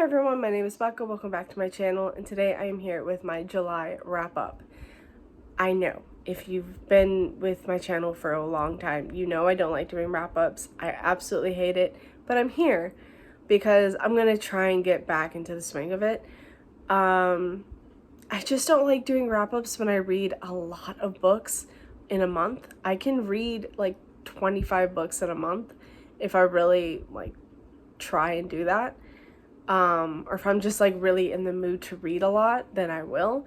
Hi everyone, my name is Becca, welcome back to my channel, and today I am here with my July wrap-up. I know, if you've been with my channel for a long time, you know I don't like doing wrap-ups. I absolutely hate it, but I'm here because I'm going to try and get back into the swing of it. I just don't like doing wrap-ups when I read a lot of books in a month. I can read like 25 books in a month if I really try and do that. Or if I'm just really in the mood to read a lot, then I will.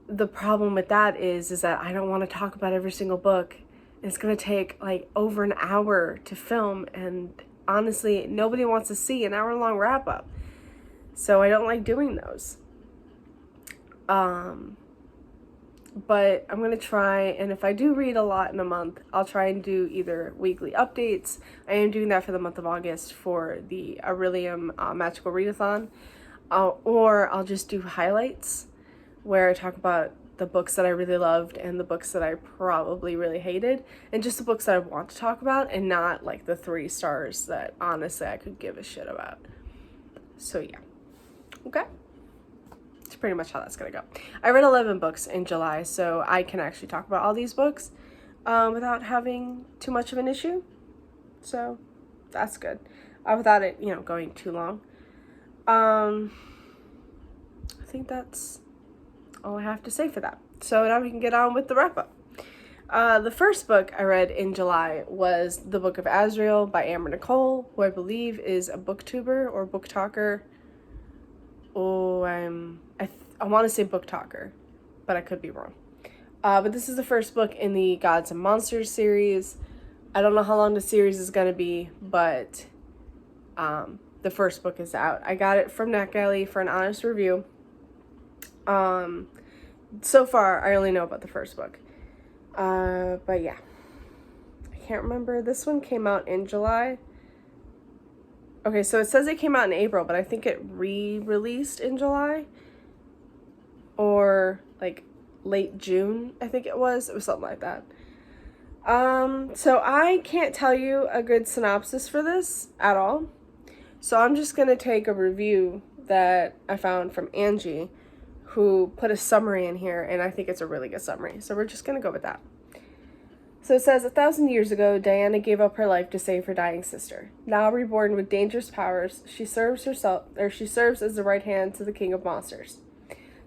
The problem with that is that I don't want to talk about every single book. It's going to take over an hour to film, and honestly, nobody wants to see an hour-long wrap-up. So I don't like doing those. But I'm going to try, and if I do read a lot in a month, I'll try and do either weekly updates. I am doing that for the month of August for the Aurelium Magical Readathon, or I'll just do highlights where I talk about the books that I really loved and the books that I probably really hated, and just the books that I want to talk about, and not the 3 stars that honestly I could give a shit about. So yeah, okay. Pretty much how that's gonna go. I read 11 books in July, so I can actually talk about all these books without having too much of an issue. So that's good. Without it, going too long. I think that's all I have to say for that. So now we can get on with the wrap-up. The first book I read in July was The Book of Azel by Amber Nicole, who I believe is a booktuber or book talker. I want to say book talker, but I could be wrong. But this is the first book in the Gods and Monsters series. I don't know how long the series is going to be, but the first book is out. I got it from NetGalley for an honest review. So far, I only know about the first book. But yeah. I can't remember. This one came out in July. Okay, so it says it came out in April, but I think it re-released in July. Or late June, I think it was. It was something like that. So I can't tell you a good synopsis for this at all. So I'm just going to take a review that I found from Angie, who put a summary in here, and I think it's a really good summary. So we're just going to go with that. So it says, 1,000 years ago, Diana gave up her life to save her dying sister. Now reborn with dangerous powers, she serves as the right hand to the king of monsters.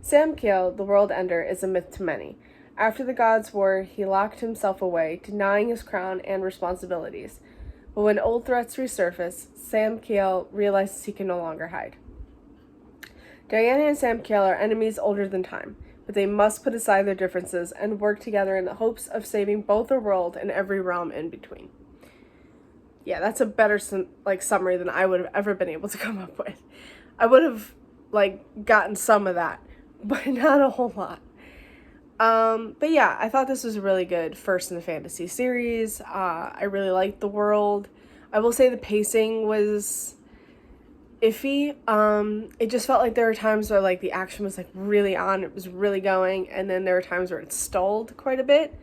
Sam Keel, the world ender, is a myth to many. After the gods' war, he locked himself away, denying his crown and responsibilities. But when old threats resurface, Sam Keel realizes he can no longer hide. Diana and Sam Keel are enemies older than time, but they must put aside their differences and work together in the hopes of saving both the world and every realm in between. Yeah, that's a better summary than I would have ever been able to come up with. I would have gotten some of that, but not a whole lot. But yeah, I thought this was really good first in the fantasy series. I really liked the world. I will say the pacing was iffy. It just felt like there were times where the action was really on, it was really going, and then there were times where it stalled quite a bit.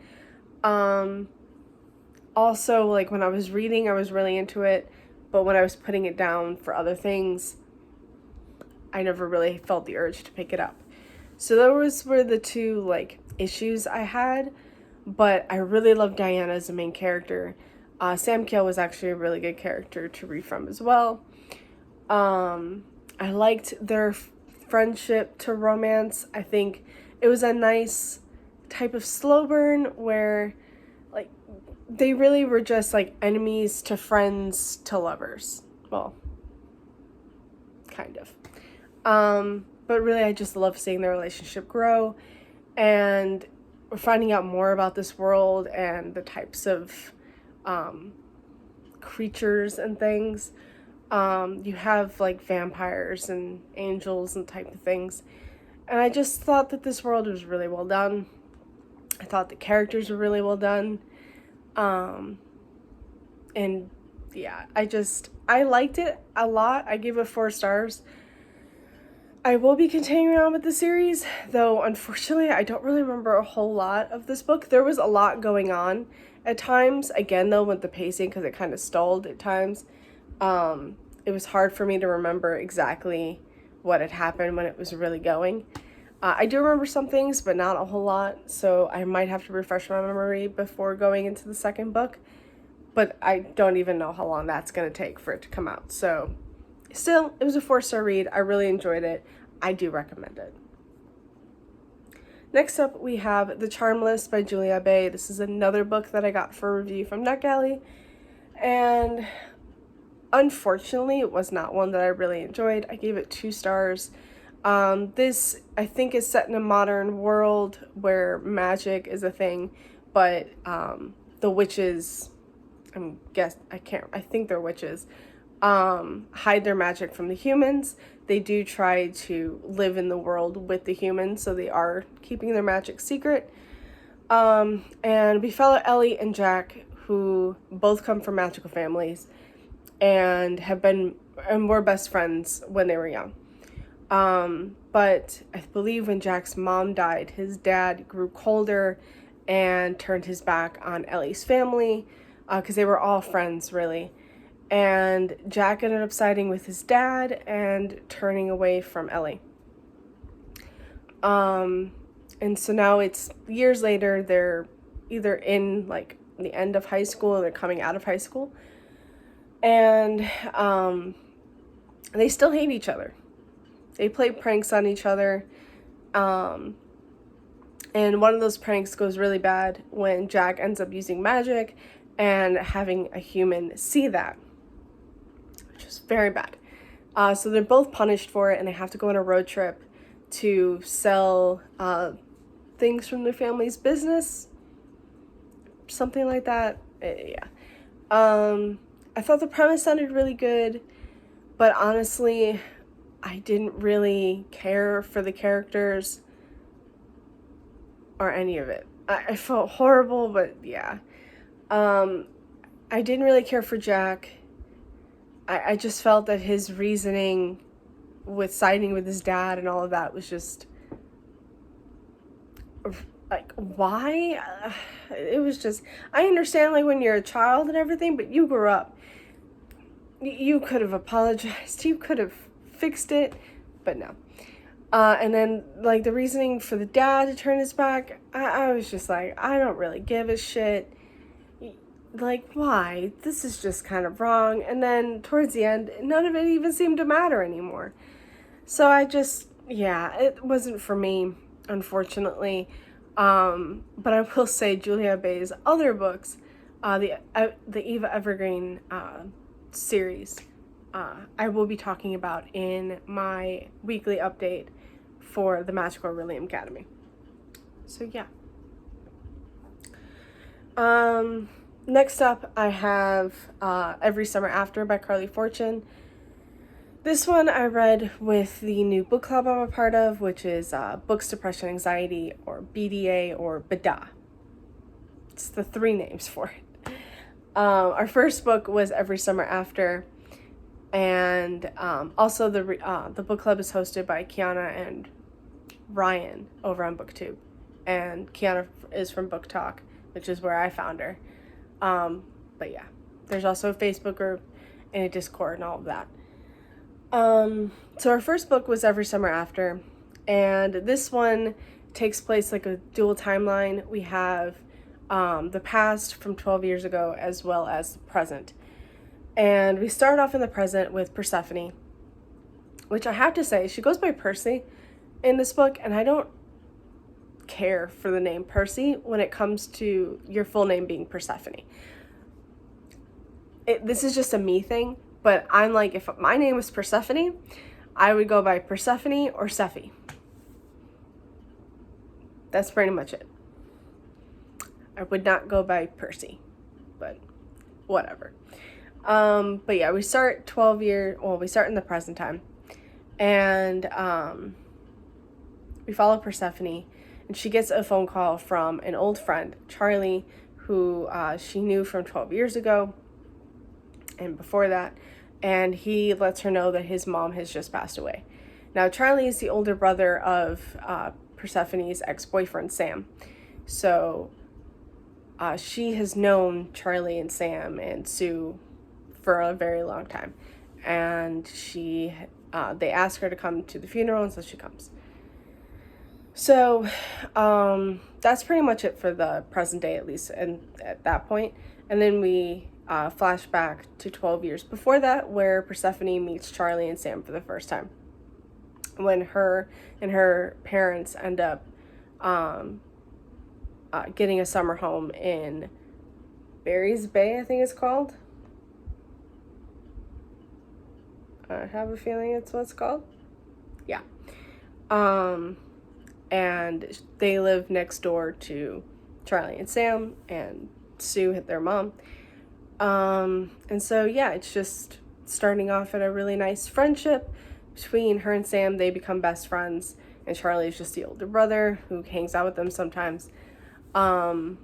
Also, when I was reading, I was really into it, but when I was putting it down for other things, I never really felt the urge to pick it up. So those were the two issues I had, but I really loved Diana as the main character. Sam Keel was actually a really good character to read from as well. I liked their friendship to romance. I think it was a nice type of slow burn where they really were just enemies to friends to lovers. Well, kind of. But really I just love seeing their relationship grow, and we're finding out more about this world and the types of creatures and things. You have vampires and angels and type of things, and I just thought that this world was really well done. I thought the characters were really well done, and yeah, I liked it a lot. I gave it 4 stars. I will be continuing on with the series, though unfortunately I don't really remember a whole lot of this book. There was a lot going on at times, again though with the pacing, because it kind of stalled at times. it was hard for me to remember exactly what had happened when it was really going. I do remember some things, but not a whole lot, so I might have to refresh my memory before going into the second book, but I don't even know how long that's going to take for it to come out. So still, it was a 4-star read. I really enjoyed it. I do recommend it. Next up, we have The Charmless by Julia Bay. This is another book that I got for review from NetGalley, and unfortunately, it was not one that I really enjoyed. I gave it 2 stars. This, I think, is set in a modern world where magic is a thing, but the witches, I think they're witches, hide their magic from the humans. They do try to live in the world with the humans, so they are keeping their magic secret. And we follow Ellie and Jack, who both come from magical families and were best friends when they were young. But I believe when Jack's mom died, his dad grew colder and turned his back on Ellie's family, because they were all friends, really. And Jack ended up siding with his dad and turning away from Ellie. And so now it's years later, they're either in like the end of high school or they're coming out of high school. And they still hate each other. They play pranks on each other. And one of those pranks goes really bad when Jack ends up using magic and having a human see that, which is very bad. So they're both punished for it, and they have to go on a road trip to sell things from their family's business. Something like that. Yeah. I thought the premise sounded really good, but honestly, I didn't really care for the characters or any of it. I felt horrible, but yeah. I didn't really care for Jack. I just felt that his reasoning with siding with his dad and all of that was just like, why? It was just, I understand like when you're a child and everything, but you grew up. You could have apologized. You could have fixed it, but no. And then like the reasoning for the dad to turn his back, I was just like, I don't really give a shit. Like, why? This is just kind of wrong. And then towards the end, none of it even seemed to matter anymore. So I just, yeah, it wasn't for me, unfortunately. But I will say Julia Bay's other books, the Eva Evergreen series, I will be talking about in my weekly update for the Magical Realism Academy. So yeah. Next up, I have Every Summer After by Carly Fortune. This one I read with the new book club I'm a part of, which is Books, Depression, Anxiety, or BDA, or BDA. It's the 3 names for it. Our first book was Every Summer After, and also the book club is hosted by Kiana and Ryan over on BookTube, and Kiana is from Book Talk, which is where I found her. But yeah, there's also a Facebook group and a Discord and all of that. So our first book was Every Summer After, and this one takes place like a dual timeline. We have the past from 12 years ago as well as the present. And we start off in the present with Persephone, which I have to say, she goes by Percy in this book, and I don't care for the name Percy when it comes to your full name being Persephone. This is just a me thing, but I'm like, if my name was Persephone, I would go by Persephone or Sephi. That's pretty much it. I would not go by Percy, but whatever. But yeah, we start we start in the present time, and we follow Persephone, and she gets a phone call from an old friend, Charlie, who she knew from 12 years ago and before that, and he lets her know that his mom has just passed away. Now, Charlie is the older brother of Persephone's ex-boyfriend, Sam. So she has known Charlie and Sam and Sue for a very long time. and they ask her to come to the funeral, and so she comes. So that's pretty much it for the present day, at least, and at that point. And then we flash back to 12 years before that, where Persephone meets Charlie and Sam for the first time, when her and her parents end up getting a summer home in Barry's Bay, I think it's called. I have a feeling it's what it's called. Yeah. And they live next door to Charlie and Sam, and Sue hit their mom. And so, yeah, it's just starting off at a really nice friendship between her and Sam. They become best friends, and Charlie's just the older brother who hangs out with them sometimes. And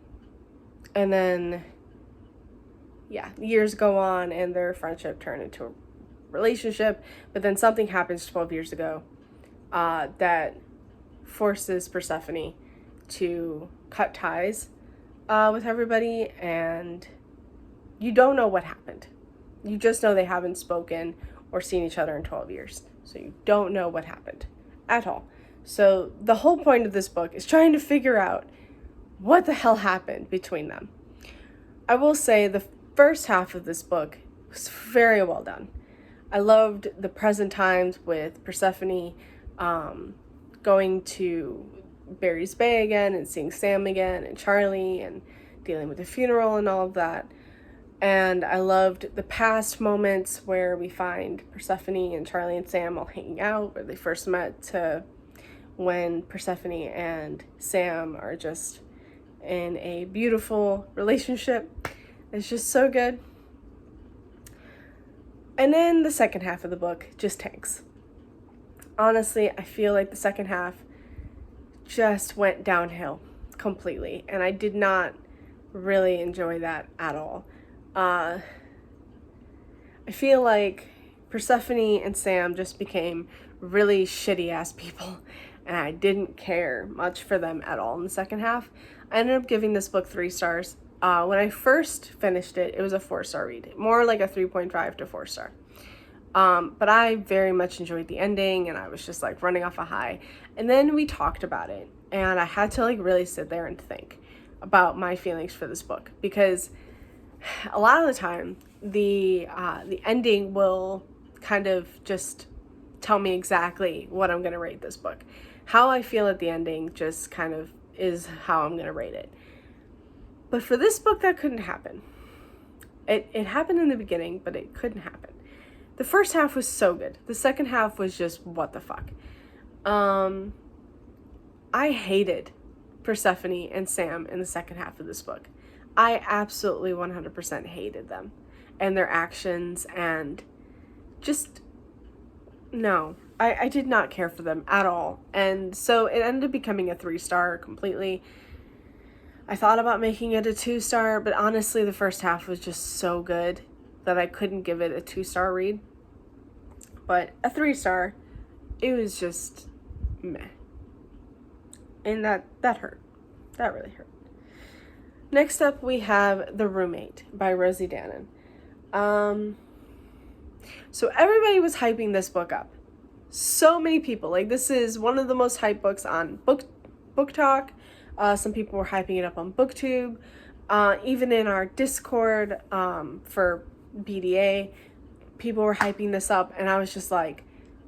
then, yeah, years go on, and their friendship turned into a relationship, but then something happens 12 years ago that forces Persephone to cut ties with everybody, and you don't know what happened. You just know they haven't spoken or seen each other in 12 years. So you don't know what happened at all. So the whole point of this book is trying to figure out what the hell happened between them. I will say the first half of this book was very well done. I loved the present times with Persephone going to Barry's Bay again and seeing Sam again and Charlie and dealing with the funeral and all of that. And I loved the past moments where we find Persephone and Charlie and Sam all hanging out, where they first met, to when Persephone and Sam are just in a beautiful relationship. It's just so good. And then the second half of the book just tanks. Honestly, I feel like the second half just went downhill completely, and I did not really enjoy that at all. I feel like Persephone and Sam just became really shitty ass people, and I didn't care much for them at all in the second half. I ended up giving this book 3 stars. When I first finished it, it was a 4-star read, more like a 3.5 to 4-star. But I very much enjoyed the ending, and I was just like running off a high. And then we talked about it, and I had to like really sit there and think about my feelings for this book, because a lot of the time the ending will kind of just tell me exactly what I'm going to rate this book. How I feel at the ending just kind of is how I'm going to rate it. But for this book, that couldn't happen. It happened in the beginning, but it couldn't happen. The first half was so good. The second half was just what the fuck. I hated Persephone and Sam in the second half of this book. I absolutely 100% hated them and their actions, and just, no. I did not care for them at all. And so it ended up becoming a 3-star completely. I thought about making it a 2-star, but honestly, the first half was just so good that I couldn't give it a 2-star read. But a 3-star, it was just meh. And that hurt. That really hurt. Next up, we have The Roommate by Rosie Danan. So everybody was hyping this book up. So many people. Like, this is one of the most hyped books on Book Talk. Some people were hyping it up on BookTube. Even in our Discord for BDA, people were hyping this up, and I was just like,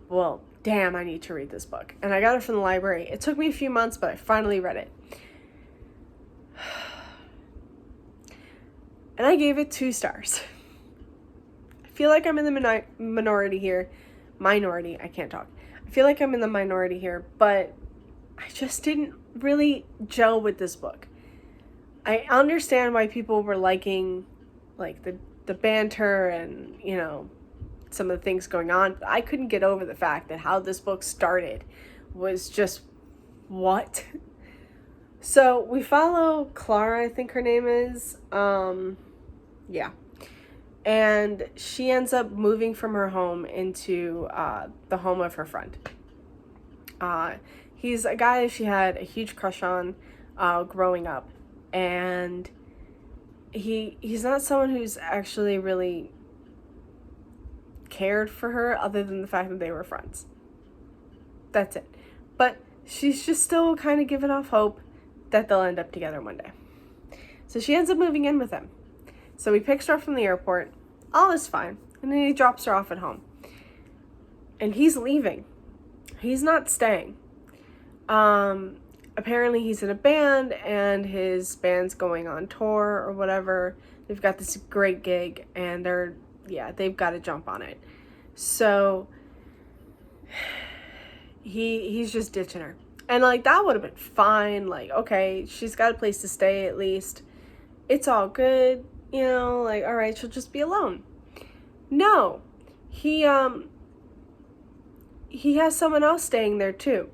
well, damn, I need to read this book. And I got it from the library. It took me a few months, but I finally read it. And I gave it 2 stars. I feel like I'm in the minority here. Minority, I can't talk. I feel like I'm in the minority here, but I just didn't really gel with this book. I understand why people were liking, like, the banter and, you know, some of the things going on, but I couldn't get over the fact that how this book started was just, what? So we follow Clara, I think her name is, yeah. And she ends up moving from her home into the home of her friend. He's a guy she had a huge crush on growing up. And he's not someone who's actually really cared for her other than the fact that they were friends. That's it. But she's just still kind of giving off hope that they'll end up together one day. So she ends up moving in with him. So he picks her up from the airport. All is fine. And then he drops her off at home. And he's leaving. He's not staying. Apparently he's in a band and his band's going on tour or whatever. They've got this great gig and they've got to jump on it. So he's just ditching her. And like, that would have been fine. Like, okay, she's got a place to stay at least. It's all good, you know, like, all right, she'll just be alone. No, he has someone else staying there too,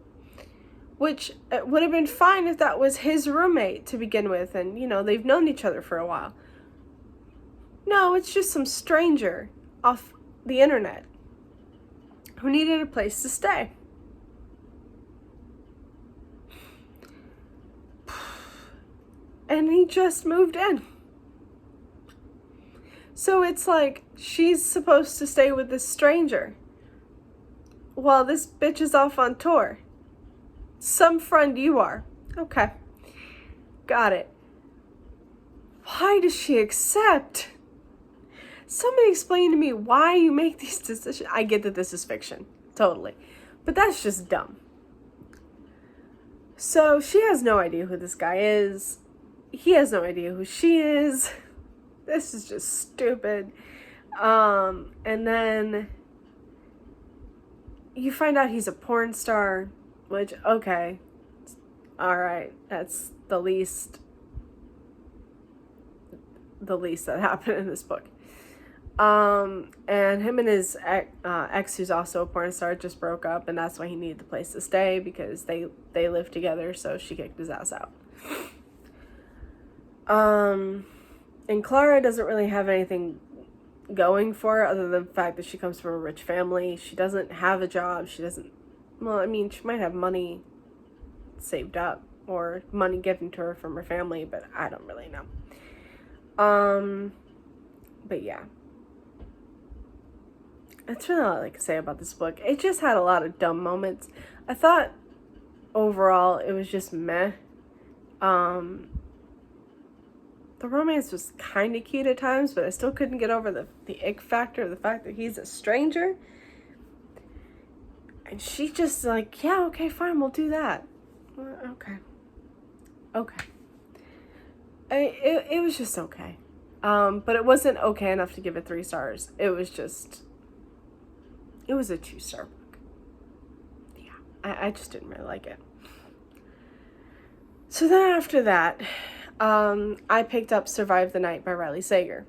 which would have been fine if that was his roommate to begin with, and, you know, they've known each other for a while. No, it's just some stranger off the internet who needed a place to stay. And he just moved in. So it's like, she's supposed to stay with this stranger while this bitch is off on tour. Some friend you are. Okay. Got it. Why does she accept? Somebody explain to me why you make these decisions. I get that this is fiction. Totally. But that's just dumb. So she has no idea who this guy is. He has no idea who she is. This is just stupid. And then you find out he's a porn star, which, okay. All right. That's the least that happened in this book. And him and his ex, who's also a porn star, just broke up, and that's why he needed the place to stay, because they lived together, so she kicked his ass out. And Clara doesn't really have anything going for her other than the fact that she comes from a rich family. She doesn't have a job. She might have money saved up or money given to her from her family, but I don't really know. But yeah. That's really all I like to say about this book. It just had a lot of dumb moments. I thought overall it was just meh. The romance was kind of cute at times, but I still couldn't get over the ick factor of the fact that he's a stranger. And she just like, yeah, okay, fine, we'll do that. Okay. It was just okay. But it wasn't okay enough to give it 3 stars. It was a 2-star book. Yeah, I just didn't really like it. So then after that, I picked up Survive the Night by Riley Sager,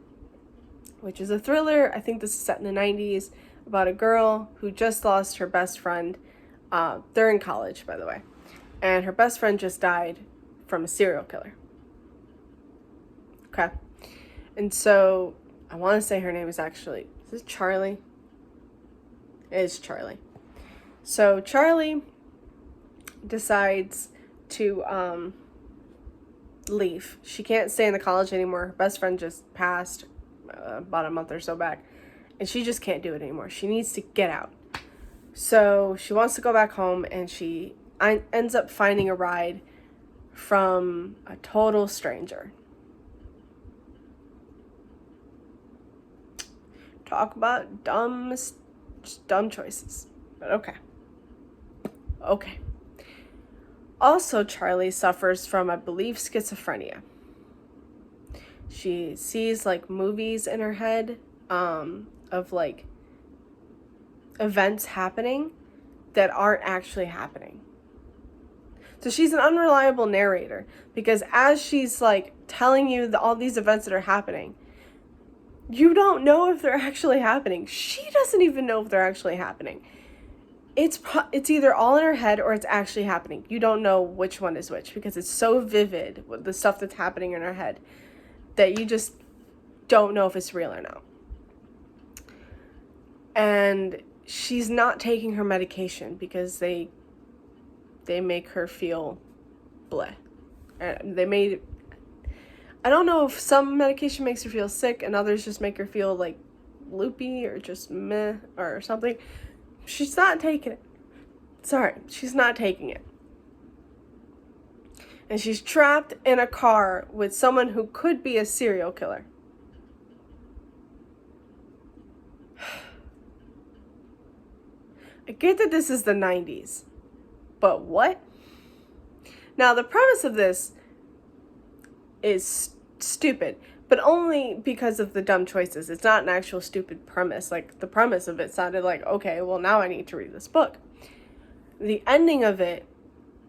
which is a thriller. I think this is set in the 90s, about a girl who just lost her best friend. They're in college, by the way. And her best friend just died from a serial killer. Okay. And so, I want to say her name is actually, is it Charlie? It is Charlie. So, Charlie decides to, leave. She can't stay in the college anymore. Her best friend just passed about a month or so back, and she just can't do it anymore. She needs to get out. So she wants to go back home, and she ends up finding a ride from a total stranger. Talk about dumb choices. But okay. Also, Charlie suffers from, I believe, schizophrenia. She sees, like, movies in her head of, like, events happening that aren't actually happening. So she's an unreliable narrator, because as she's, like, telling you all these events that are happening, you don't know if they're actually happening. She doesn't even know if they're actually happening. It's either all in her head or it's actually happening. You don't know which one is which, because it's so vivid with the stuff that's happening in her head that you just don't know if it's real or not. And she's not taking her medication because they make her feel bleh. I don't know if some medication makes her feel sick and others just make her feel like loopy or just meh or something. She's not taking it. Sorry, she's not taking it. And she's trapped in a car with someone who could be a serial killer. I get that this is the 90s, but what? Now, the premise of this is stupid, but only because of the dumb choices. It's not an actual stupid premise. Like, the premise of it sounded like, okay, well, now I need to read this book. The ending of it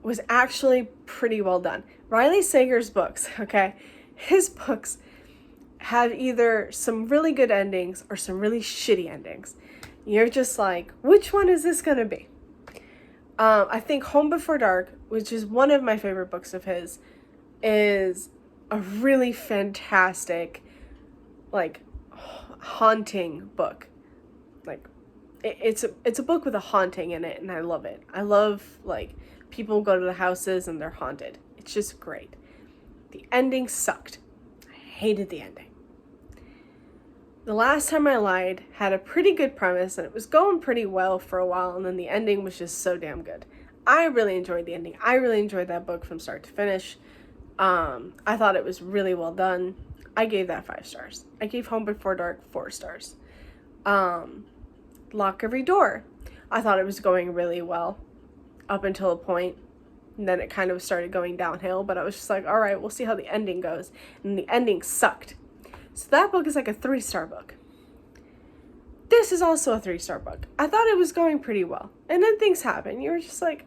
was actually pretty well done. Riley Sager's books, okay? His books have either some really good endings or some really shitty endings. You're just like, which one is this gonna be? I think Home Before Dark, which is one of my favorite books of his, is a really fantastic, like, haunting book. Like, it's a book with a haunting in it, and I love it. I love, like, people go to the houses and they're haunted. It's just great. The ending sucked. I hated the ending. The Last Time I Lied had a pretty good premise, and it was going pretty well for a while, and then the ending was just so damn good. I really enjoyed the ending. I really enjoyed that book from start to finish. I thought it was really well done. I gave that 5 stars. I gave Home Before Dark 4 stars. Lock Every Door. I thought it was going really well up until a point, and then it kind of started going downhill, but I was just like, all right, we'll see how the ending goes. And the ending sucked. So that book is like a 3-star book. This is also a 3-star book. I thought it was going pretty well. And then things happen. You were just like,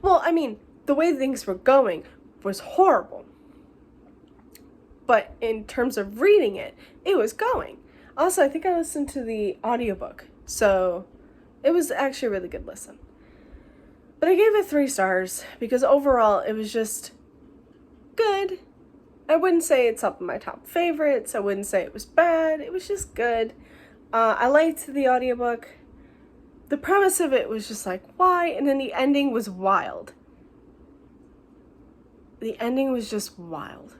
well, I mean, the way things were going was horrible. But in terms of reading it, it was going. Also, I think I listened to the audiobook. So it was actually a really good listen. But I gave it 3 stars because overall it was just good. I wouldn't say it's up in my top favorites. I wouldn't say it was bad. It was just good. I liked the audiobook. The premise of it was just like, why? And then the ending was wild. The ending was just wild.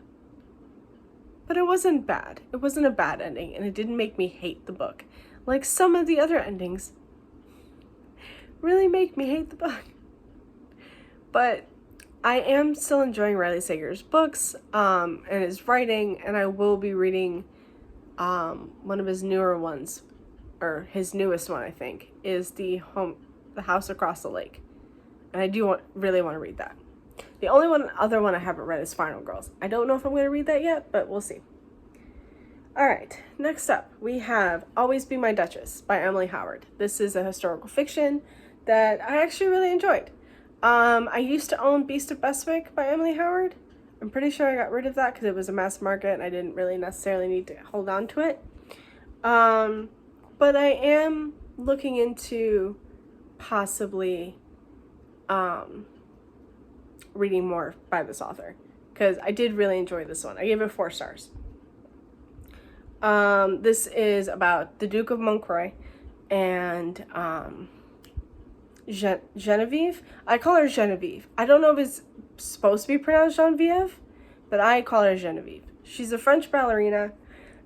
But it wasn't bad. It wasn't a bad ending, and it didn't make me hate the book. Like some of the other endings really make me hate the book. But I am still enjoying Riley Sager's books and his writing, and I will be reading one of his newer ones, or his newest one, I think, is the House Across the Lake. And I do really want to read that. The only other one I haven't read is Final Girls. I don't know if I'm going to read that yet, but we'll see. All right, next up, we have Always Be My Duchess by Emily Howard. This is a historical fiction that I actually really enjoyed. I used to own Beast of Bestwick by Emily Howard. I'm pretty sure I got rid of that because it was a mass market and I didn't really necessarily need to hold on to it. But I am looking into possibly reading more by this author because I did really enjoy this one. I gave it 4 stars. This is about the Duke of Montcroy and Genevieve. I call her Genevieve. I don't know if it's supposed to be pronounced Genevieve, but I call her Genevieve. She's a French ballerina,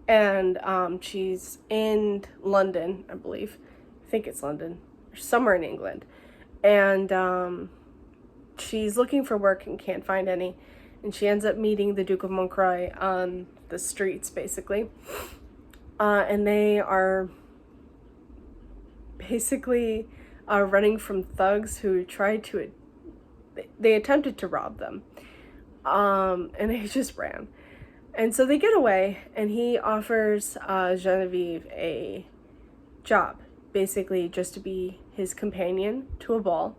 and she's in London, I believe. I think it's London, or somewhere in England. And she's looking for work and can't find any. And she ends up meeting the Duke of Montcroy on the streets, basically. And they are basically running from thugs who tried to, they attempted to rob them. And they just ran. And so they get away, and he offers Genevieve a job, basically just to be his companion to a ball.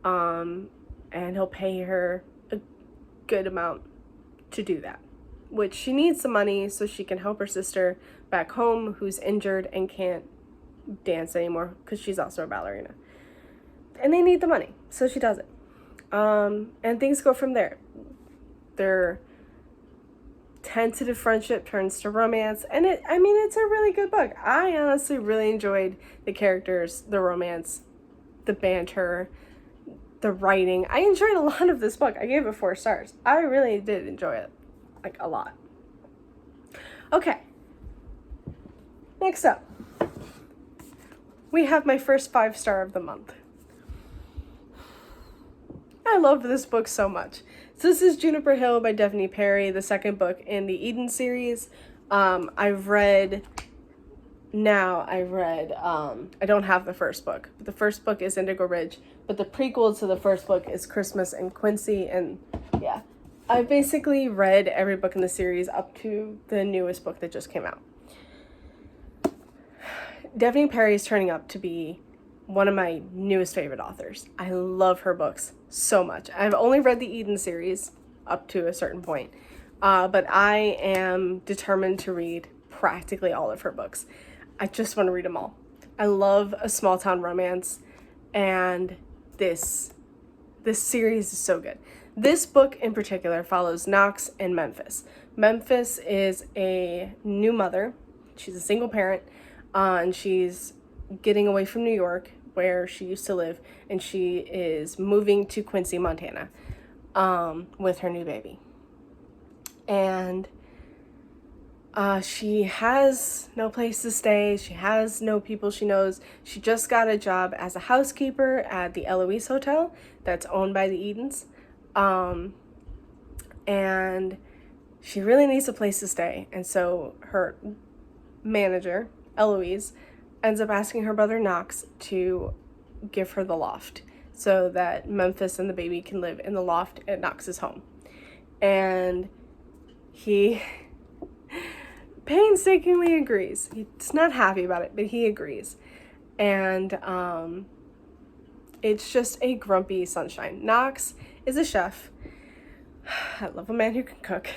And he'll pay her a good amount to do that, which she needs the money so she can help her sister back home who's injured and can't dance anymore because she's also a ballerina. And they need the money, so she does it. And things go from there. Their tentative friendship turns to romance, and it's a really good book. I honestly really enjoyed the characters, the romance, the banter, the writing. I enjoyed a lot of this book. I gave it 4 stars. I really did enjoy it, like, a lot. Okay. Next up, we have my first 5-star of the month. I love this book so much. So this is Juniper Hill by Daphne Perry, the second book in the Eden series. I don't have the first book. The first book is Indigo Ridge, but the prequel to the first book is Christmas in Quincy, and yeah. I basically read every book in the series up to the newest book that just came out. Daphne Perry is turning up to be one of my newest favorite authors. I love her books so much. I've only read the Eden series up to a certain point, but I am determined to read practically all of her books. I just want to read them all. I love a small town romance, and this series is so good. This book in particular follows Knox and Memphis. Memphis is a new mother. She's a single parent, and she's getting away from New York, where she used to live, and she is moving to Quincy, Montana, with her new baby. And she has no place to stay. She has no people she knows. She just got a job as a housekeeper at the Eloise Hotel that's owned by the Edens. And she really needs a place to stay. And so her manager, Eloise, ends up asking her brother Knox to give her the loft so that Memphis and the baby can live in the loft at Knox's home. And he painstakingly agrees. He's not happy about it, but he agrees. And it's just a grumpy sunshine. Knox is a chef. I love a man who can cook,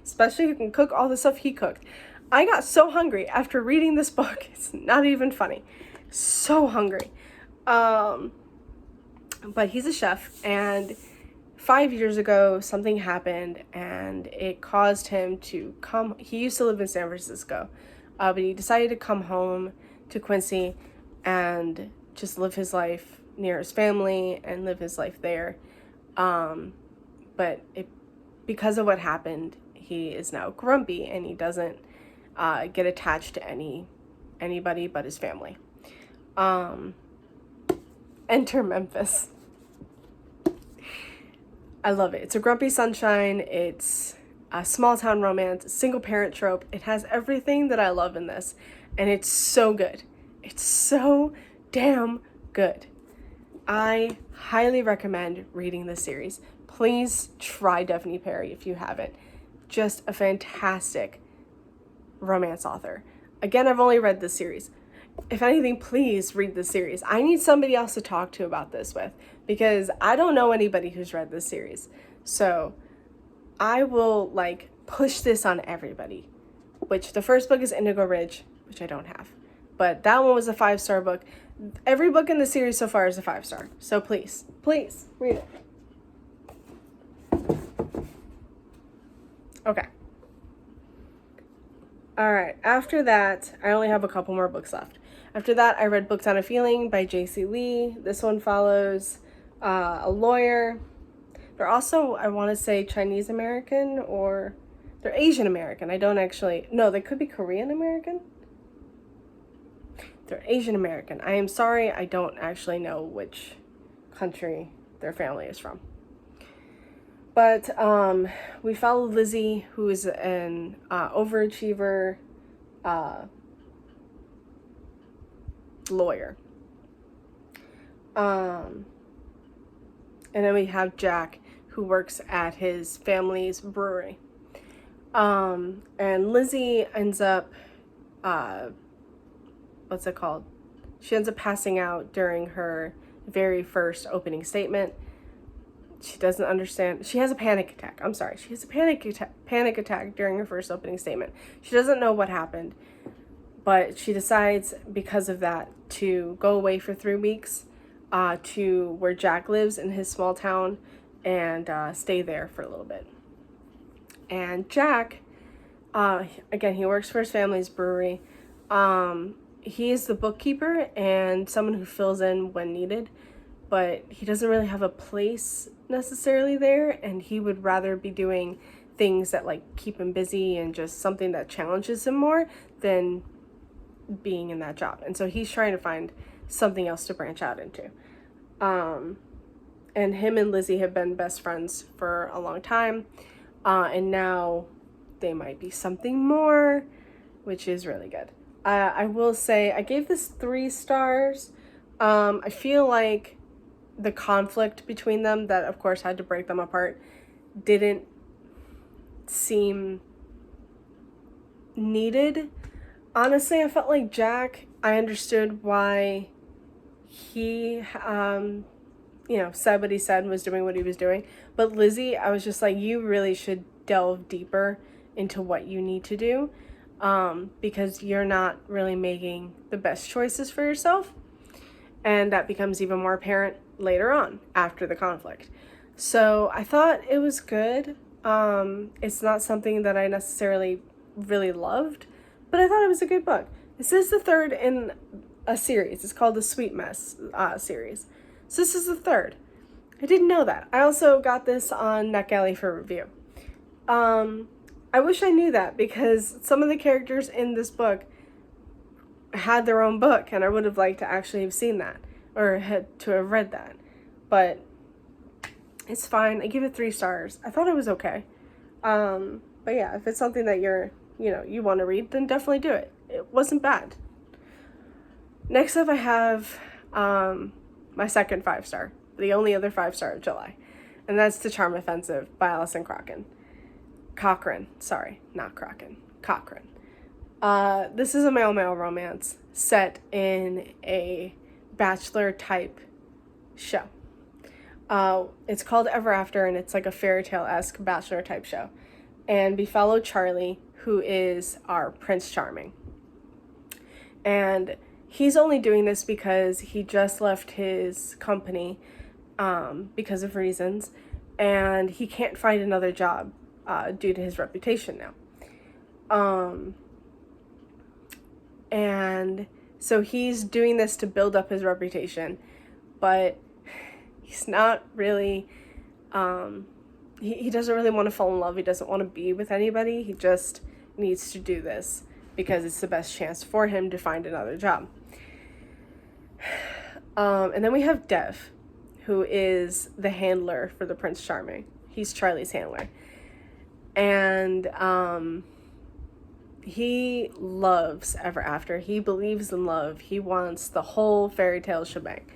especially who can cook all the stuff he cooked. I got so hungry after reading this book. It's not even funny. So hungry. But he's a chef, and 5 years ago, something happened, and it caused him to come. He used to live in San Francisco, but he decided to come home to Quincy and just live his life near his family and live his life there. But because of what happened, he is now grumpy, and he doesn't get attached to anybody but his family. Enter Memphis. I love it. It's a grumpy sunshine. It's a small town romance, a single parent trope. It has everything that I love in this, and it's so good. It's so damn good. I highly recommend reading this series. Please try Daphne Perry if you haven't. Just a fantastic romance author. Again, I've only read this series. If anything, please read this series. I need somebody else to talk to about this with, because I don't know anybody who's read this series. So I will push this on everybody, which the first book is Indigo Ridge, which I don't have, but that one was a 5-star book. Every book in the series so far is a 5-star. So please read it. Okay. All right. After that, I only have a couple more books left. After that, I read Booked on a Feeling by J.C. Lee. This one follows a lawyer. They're also, I want to say, Chinese American, or they're Asian American. I don't actually, no, they could be Korean American. They're Asian American. I am sorry, I don't actually know which country their family is from. But we follow Lizzie, who is an overachiever lawyer. And then we have Jack, who works at his family's brewery. And Lizzie ends up, what's it called? She ends up passing out during her very first opening statement. She doesn't understand. She has a panic attack. I'm sorry. She has a panic attack during her first opening statement. She doesn't know what happened, but she decides because of that to go away for 3 weeks to where Jack lives in his small town and stay there for a little bit. And Jack, again, he works for his family's brewery. He is the bookkeeper and someone who fills in when needed, but he doesn't really have a place necessarily there, and he would rather be doing things that like keep him busy and just something that challenges him more than being in that job. And so he's trying to find something else to branch out into. And him and Lizzie have been best friends for a long time. And now they might be something more, which is really good. I will say I gave this 3 stars. I feel like the conflict between them, that of course had to break them apart, didn't seem needed. Honestly, I felt like Jack, I understood why he, said what he said and was doing what he was doing. But Lizzie, I was just like, you really should delve deeper into what you need to do, because you're not really making the best choices for yourself. And that becomes even more apparent later on after the conflict. So I thought it was good. It's not something that I necessarily really loved, but I thought it was a good book. This is the 3rd in a series. It's called the Sweet Mess series. So this is the 3rd. I didn't know that. I also got this on NetGalley for review. I wish I knew that, because some of the characters in this book had their own book, and I would have liked to actually have seen that, or had to have read that. But it's fine. I give it 3 stars. I thought it was okay. But yeah, if it's something that you want to read, then definitely do it. It wasn't bad. Next up, I have my second 5-star, the only other 5-star of July, and that's The Charm Offensive by Alison Cochran. Sorry, not Crocken. Cochran. This is a male-male romance set in a bachelor-type show. It's called Ever After, and it's like a fairy tale-esque bachelor-type show. And we follow Charlie, who is our Prince Charming. And he's only doing this because he just left his company because of reasons, and he can't find another job due to his reputation now. And so he's doing this to build up his reputation, but he's not really, he doesn't really want to fall in love. He doesn't want to be with anybody. He just needs to do this because it's the best chance for him to find another job. And then we have Dev, who is the handler for the Prince Charming. He's Charlie's handler. And he loves Ever After. He believes in love. He wants the whole fairy tale shebang.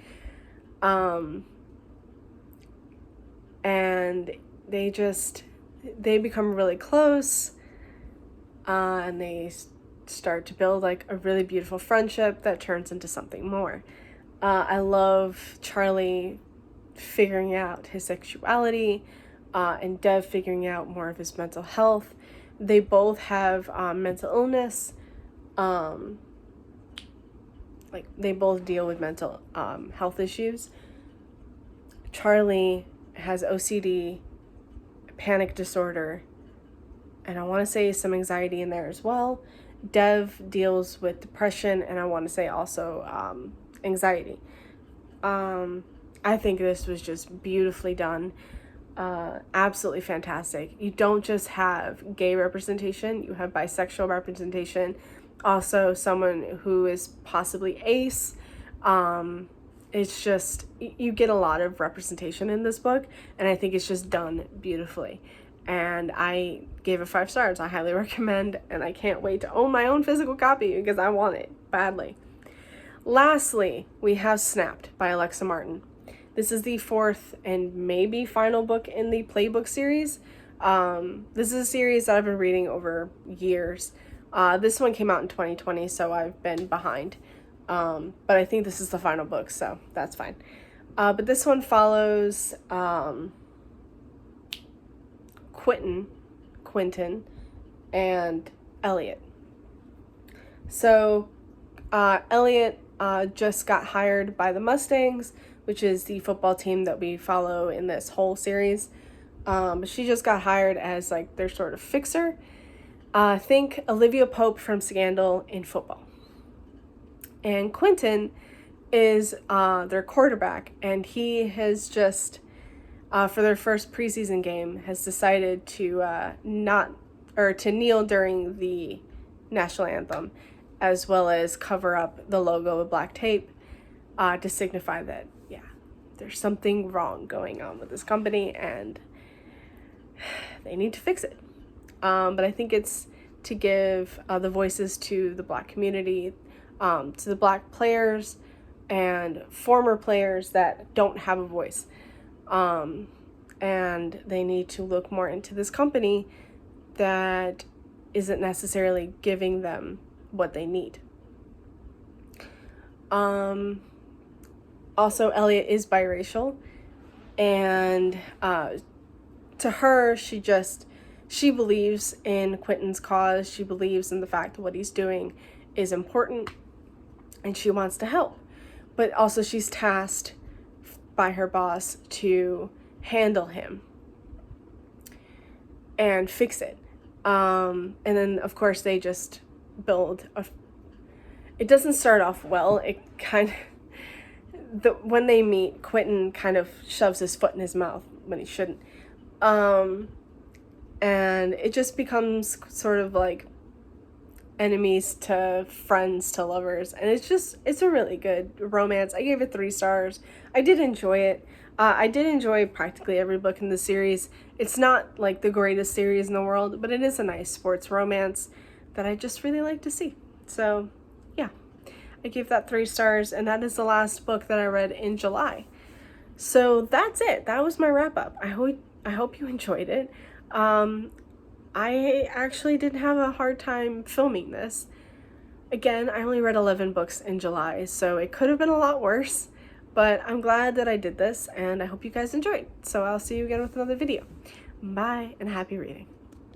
And they become really close. And they start to build like a really beautiful friendship that turns into something more. I love Charlie figuring out his sexuality, and Dev figuring out more of his mental health. They both have mental illness. Like they both deal with mental health issues. Charlie has OCD, panic disorder, and I want to say some anxiety in there as well. Dev deals with depression, and I want to say also anxiety. I think this was just beautifully done. Absolutely fantastic. You don't just have gay representation, you have bisexual representation, also someone who is possibly ace. It's just, you get a lot of representation in this book, and I think it's just done beautifully. And I gave it 5 stars. I highly recommend, and I can't wait to own my own physical copy because I want it badly. Lastly, we have Snapped by Alexa Martin. This is the 4th and maybe final book in the Playbook series. This is a series that I've been reading over years. This one came out in 2020, so I've been behind. But I think this is the final book, so that's fine. But this one follows Quentin, and Elliot. So Elliot just got hired by the Mustangs, which is the football team that we follow in this whole series. She just got hired as like their sort of fixer. Think Olivia Pope from Scandal in football. And Quentin is their quarterback, and he has just for their first preseason game, has decided to to kneel during the national anthem, as well as cover up the logo with black tape to signify that, yeah, there's something wrong going on with this company and they need to fix it. But I think it's to give the voices to the Black community, to the Black players and former players that don't have a voice. And they need to look more into this company that isn't necessarily giving them what they need. Also, Elliot is biracial, and to her, she believes in Quentin's cause. She believes in the fact that what he's doing is important, and she wants to help. But also, she's tasked by her boss to handle him and fix it. And then, of course, they just build it doesn't start off well. It kind of, when they meet, Quentin kind of shoves his foot in his mouth when he shouldn't. And it just becomes sort of like enemies to friends to lovers. And it's a really good romance. I gave it 3 stars. I did enjoy it. I did enjoy practically every book in the series. It's not like the greatest series in the world, but it is a nice sports romance that I just really like to see. So, yeah, I gave that 3 stars, and that is the last book that I read in July. So that's it. That was my wrap up. I hope you enjoyed it. I actually didn't have a hard time filming this. Again, I only read 11 books in July, so it could have been a lot worse. But I'm glad that I did this, and I hope you guys enjoyed. So I'll see you again with another video. Bye, and happy reading.